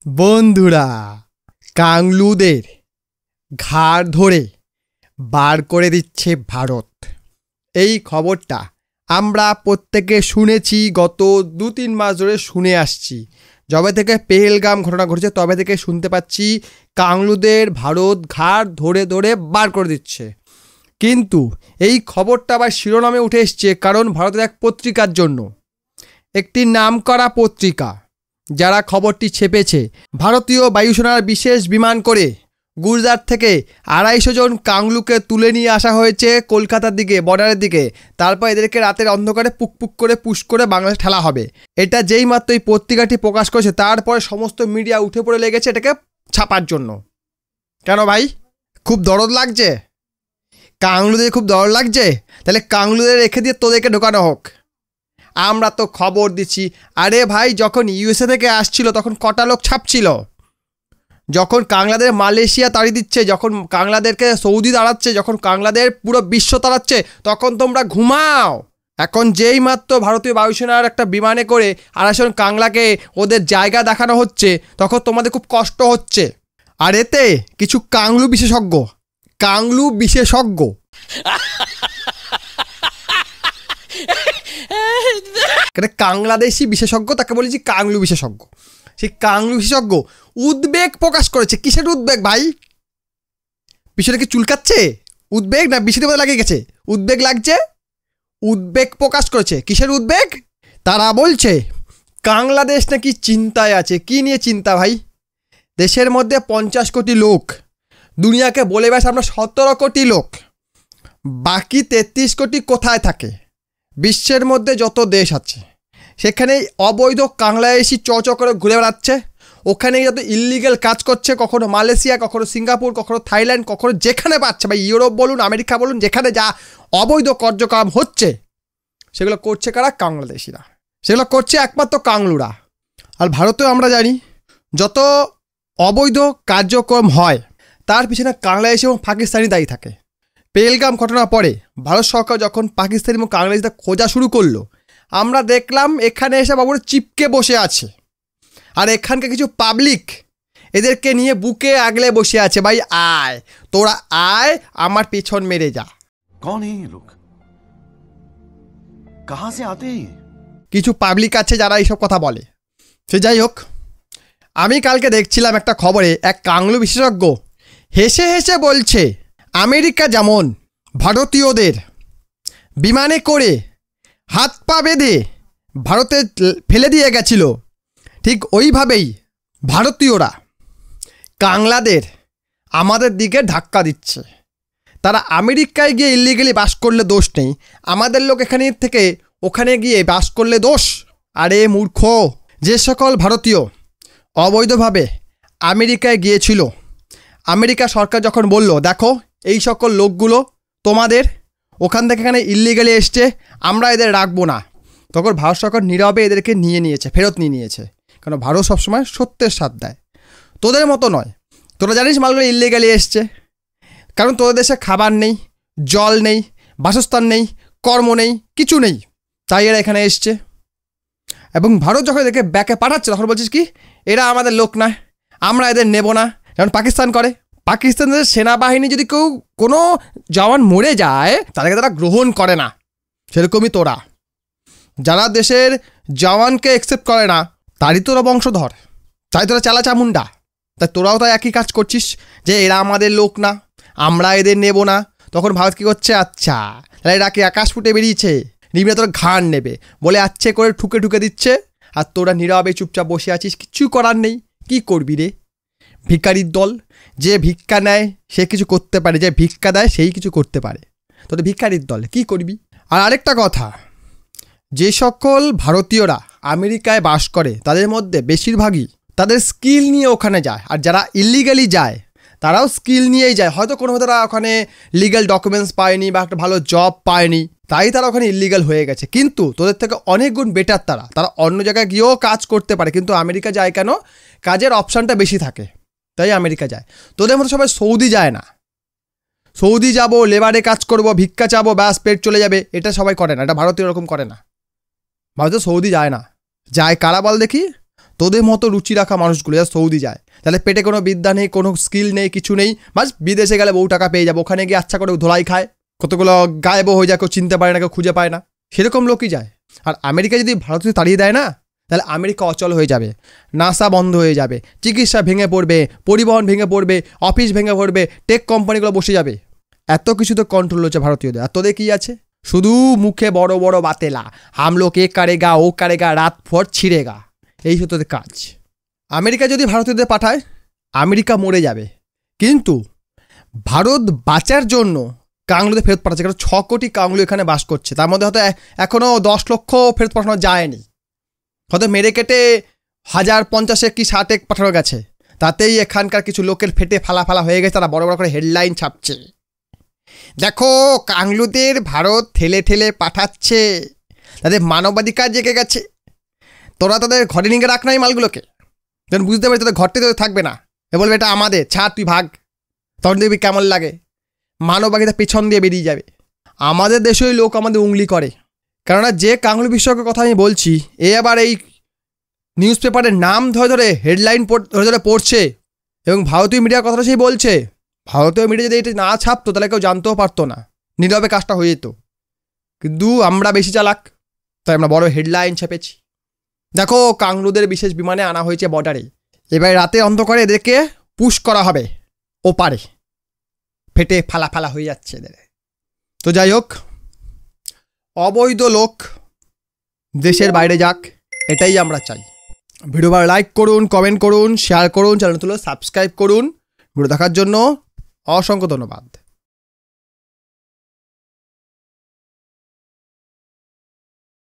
বন্ধুরা, কাংলুদের ঘাড় ধরে বার করে দিচ্ছে ভারত। এই খবরটা আমরা প্রত্যেকে শুনেছি, গত 2-3 মাস ধরে শুনে আসছি। যবে থেকে পেহেলগাম ঘটনা ঘটেছে তবে থেকে শুনতে পাচ্ছি কাংলুদের ভারত ঘাড় ধরে ধরে বার করে দিচ্ছে। কিন্তু এই খবরটা আবার শিরোনামে উঠে এসছে কারণ ভারতের এক পত্রিকার জন্য, একটি নামকরা পত্রিকা যারা খবরটি ছেপেছে। ভারতীয় বায়ুসেনার বিশেষ বিমান করে গুজরাট থেকে 250 জন কাংলুকে তুলে নিয়ে আসা হয়েছে কলকাতার দিকে, বর্ডারের দিকে। তারপর এদেরকে রাতের অন্ধকারে পুক করে পুশ করে বাংলাদেশে ঠেলা হবে। এটা যেই মাত্র এই পত্রিকাটি প্রকাশ করেছে তারপরে সমস্ত মিডিয়া উঠে পড়ে লেগেছে এটাকে ছাপার জন্য। কেন ভাই, খুব দরদ লাগছে? কাংলুদের খুব দরদ লাগছে? তাহলে কাংলুদের রেখে দিয়ে তোদেরকে ঢোকানো হোক। আমরা তো খবর দিচ্ছি। আরে ভাই, যখন ইউএসএ থেকে আসছিল তখন কটা লোক ছাপছিল, যখন কাংলাদের মালয়েশিয়া তাড়িয়ে দিচ্ছে, যখন কাংলাদেরকে সৌদি তাড়াচ্ছে, যখন কাংলাদের পুরো বিশ্ব তাড়াচ্ছে, তখন তোমরা ঘুমাও। এখন যেই মাত্র ভারতীয় বায়ুসেনার একটা বিমানে করে 250 জন কাংলাকে ওদের জায়গা দেখানো হচ্ছে তখন তোমাদের খুব কষ্ট হচ্ছে। আর এতে কিছু কাংলু বিশেষজ্ঞ কাংলাদেশি বিশেষজ্ঞ, তাকে বলেছি কাংলু বিশেষজ্ঞ। সেই কাংলু বিশেষজ্ঞ উদ্বেগ প্রকাশ করেছে। কিসের উদ্বেগ ভাই? পিছনে কি চুলকাচ্ছে? উদ্বেগ না বিষয়টি মধ্যে লাগিয়ে গেছে? উদ্বেগ লাগছে, উদ্বেগ প্রকাশ করেছে। কিসের উদ্বেগ? তারা বলছে বাংলাদেশ নাকি চিন্তায় আছে। কি নিয়ে চিন্তা ভাই? দেশের মধ্যে 50 কোটি লোক, দুনিয়াকে বলে বেশ আমরা 17 কোটি লোক, বাকি 33 কোটি কোথায় থাকে? বিশ্বের মধ্যে যত দেশ আছে সেখানে অবৈধ বাংলাদেশি চ করে ঘুরে বেড়াচ্ছে। ওখানে যত ইল্লিগেল কাজ করছে, কখনো মালয়েশিয়া, কখনো সিঙ্গাপুর, কখনো থাইল্যান্ড, কখনো যেখানে পাচ্ছে ভাই, ইউরোপ বলুন, আমেরিকা বলুন, যেখানে যা অবৈধ কার্যক্রম হচ্ছে সেগুলো করছে কারা? বাংলাদেশিরা। সেগুলো করছে একমাত্র কাংলুরা। আর ভারতেও আমরা জানি যত অবৈধ কার্যক্রম হয় তার পিছনে বাংলাদেশি এবং পাকিস্তানি দায়ী থাকে। পেহেলগাম ঘটনার পরে ভারত সরকার যখন পাকিস্তানি এবং বাংলাদেশিদের খোঁজা শুরু করলো, আমরা দেখলাম এখানে এসে বাবুরা চিপকে বসে আছে। আর এখানকার কিছু পাবলিক এদেরকে নিয়ে বুকে আগলে বসে আছে। ভাই আয়, তোরা আয়, আমার পিছন মেরে যা। कौन है ये लोग? कहां से आते हैं? কিছু পাবলিক আছে যারা এইসব কথা বলে। সে যাই হোক, আমি কালকে দেখছিলাম একটা খবরে এক কাংলু বিশেষজ্ঞ হেসে হেসে বলছে আমেরিকা যেমন ভারতীয়দের বিমানে করে হাত পা বেঁধে ভারতে ফেলে দিয়ে গেছিল, ঠিক ওইভাবেই ভারতীয়রা কাংলাদের আমাদের দিকে ধাক্কা দিচ্ছে। তারা আমেরিকায় গিয়ে ইল্লিগালি বাস করলে দোষ নেই, আমাদের লোক এখানে থেকে ওখানে গিয়ে বাস করলে দোষ। আরে মূর্খ, যে সকল ভারতীয় অবৈধভাবে আমেরিকায় গিয়েছিল, আমেরিকা সরকার যখন বলল দেখো এই সকল লোকগুলো তোমাদের ওখান থেকে এখানে ইল্লিগালি এসছে, আমরা এদের রাখবো না, তখন ভারত সরকার নীরবে এদেরকে ফেরত নিয়েছে। কারণ ভারত সবসময় সত্যের সাথ দেয়, তোদের মতো নয়। তোরা জানিস মালগুলো ইল্লিগালি এসছে, কারণ তোদের দেশে খাবার নেই, জল নেই, বাসস্থান নেই, কর্ম নেই, কিছু নেই, তাই এরা এখানে এসছে। এবং ভারত যখন এদেরকে ব্যাকে পাঠাচ্ছে তখন বলছিস কি এরা আমাদের লোক নয়, আমরা এদের নেব না। যেমন পাকিস্তান করে। পাকিস্তানের সেনাবাহিনী যদি কেউ কোনো জওয়ান মরে যায় তাদেরকে তারা গ্রহণ করে না। সেরকমই তোরা যারা দেশের জওয়ানকে অ্যাকসেপ্ট করে না তারই তোরা বংশধর, তাই তোরা চালা চামুন্ডা। তাই তোরাও তাই একই কাজ করছিস যে এরা আমাদের লোক না, আমরা এদের নেব না। তখন ভারত কী করছে, আচ্ছা তাহলে এরা কি আকাশ ফুটে বেরিয়েছে, নিবিড়ে তোরা ঘাড় নেবে বলে আচ্ছে করে ঠুকে দিচ্ছে। আর তোরা নীরবে চুপচাপ বসে আছিস, কিছু করার নেই। কি করবি রে? ভিখারির দল। যে ভিক্ষা নেয় সে কিছু করতে পারে, যে ভিক্ষা দেয় সেই কিছু করতে পারে। তোদের ভিখারির দল কি করবি? আর আরেকটা কথা, যে সকল ভারতীয়রা আমেরিকায় বাস করে তাদের মধ্যে বেশিরভাগই তাদের স্কিল নিয়ে ওখানে যায়। আর যারা ইল্লিগালি যায় তারাও স্কিল নিয়েই যায়। হয়তো কোনো তারা ওখানে লিগ্যাল ডকুমেন্টস পায়নি বা একটা ভালো জব পায়নি, তাই তারা ওখানে ইল্লিগাল হয়ে গেছে। কিন্তু তোদের থেকে অনেক গুণ বেটার তারা অন্য জায়গায় গিয়েও কাজ করতে পারে। কিন্তু আমেরিকা যায় কেন? কাজের অপশানটা বেশি থাকে, তাই আমেরিকা যায়। তোদের মতো সবাই সৌদি যায় না। সৌদি যাবো, লেবারে কাজ করব, ভিক্ষা চাবো, ব্যাস পেট চলে যাবে, এটা সবাই করে না। এটা ভারতীয় এরকম করে না। ভারতে সৌদি যায় না। যায় কারা বল দেখি? তোদের মতো রুচি রাখা মানুষগুলো যারা সৌদি যায়, তাহলে পেটে কোনো বিদ্যা নেই, কোনো স্কিল নেই, কিছু নেই, বাস বিদেশে গেলে বহু টাকা পেয়ে যাবে, ওখানে গিয়ে আচ্ছা করে ধোলাই খায়, কতগুলো গায়েবও হয়ে যায়, কেউ চিনতে পারে না, কেউ খুঁজে পায় না, সেরকম লোকই যায়। আর আমেরিকা যদি ভারতকে তাড়িয়ে দেয় না, তাহলে আমেরিকা অচল হয়ে যাবে, নাসা বন্ধ হয়ে যাবে, চিকিৎসা ভেঙে পড়বে, পরিবহন ভেঙে পড়বে, অফিস ভেঙে পড়বে, টেক কোম্পানিগুলো বসে যাবে। এত কিছু তো কন্ট্রোল হচ্ছে ভারতীয়দের। আর তোদের কী আছে? শুধু মুখে বড় বড় বাতেলা, হাম লোক এ কারেগা ও কারেগা রাত ভর ছিঁড়েগা, এই হতো তোদের কাজ। আমেরিকা যদি ভারতীয়দের পাঠায়, আমেরিকা মরে যাবে, কিন্তু ভারত বাঁচার জন্য কাংলুদের ফেরত পাঠাচ্ছে। কারণ 6 কোটি কাংলু এখানে বাস করছে, তার মধ্যে হয়তো এখনও 10 লক্ষ ফেরত পাঠানো যায়নি, হয়তো মেরে কেটে 1050 কি 60 পাঠানো গেছে। তাতেই এখানকার কিছু লোকের ফেটে ফালা হয়ে গেছে, তারা বড় বড় করে হেডলাইন ছাপছে, দেখো কাংলুদের ভারত ঠেলে ঠেলে পাঠাচ্ছে, তাদের মানবাধিকার জেগে গেছে। তোরা তাদের ঘরে নিয়ে রাখ নাই মালগুলোকে, যখন বুঝতে পারছি তোদের ঘরতে তোদের থাকবে না, এ বলবে এটা আমাদের, ছাড় তুই ভাগ, তখন দেখবি কেমন লাগে, মানবাধিকার পেছন দিয়ে বেরিয়ে যাবে। আমাদের দেশেই লোক আমাদের উংলি করে, কেননা যে কাংলু বিশ্বকের কথা আমি বলছি, এ আবার এই নিউজ পেপারের নাম ধরে ধরে হেডলাইন ধরে ধরে পড়ছে, এবং ভারতীয় মিডিয়ার কথাটা সেই বলছে। ভারতীয় মিডিয়া যদি এটা না ছাপতো তাহলে কেউ জানতেও পারতো না, নীরবে কাজটা হয়ে যেত। কিন্তু আমরা বেশি চালাক, তাই আমরা বড় হেডলাইন ছাপেছি, দেখো কাংলুদের বিশেষ বিমানে আনা হয়েছে বর্ডারে, এবার রাতে অন্ধকারে এদেরকে পুশ করা হবে ওপারে, ফেটে ফালা হয়ে যাচ্ছে এদের। তো যাই হোক, অবৈধ লোক দেশের বাইরে যাক, এটাই আমরা চাই। ভিডিও ভালো লাইক করুন, কমেন্ট করুন, শেয়ার করুন, চ্যানেল সাবস্ক্রাইব করুন। ভিডিও দেখার জন্য অসংখ্য ধন্যবাদ।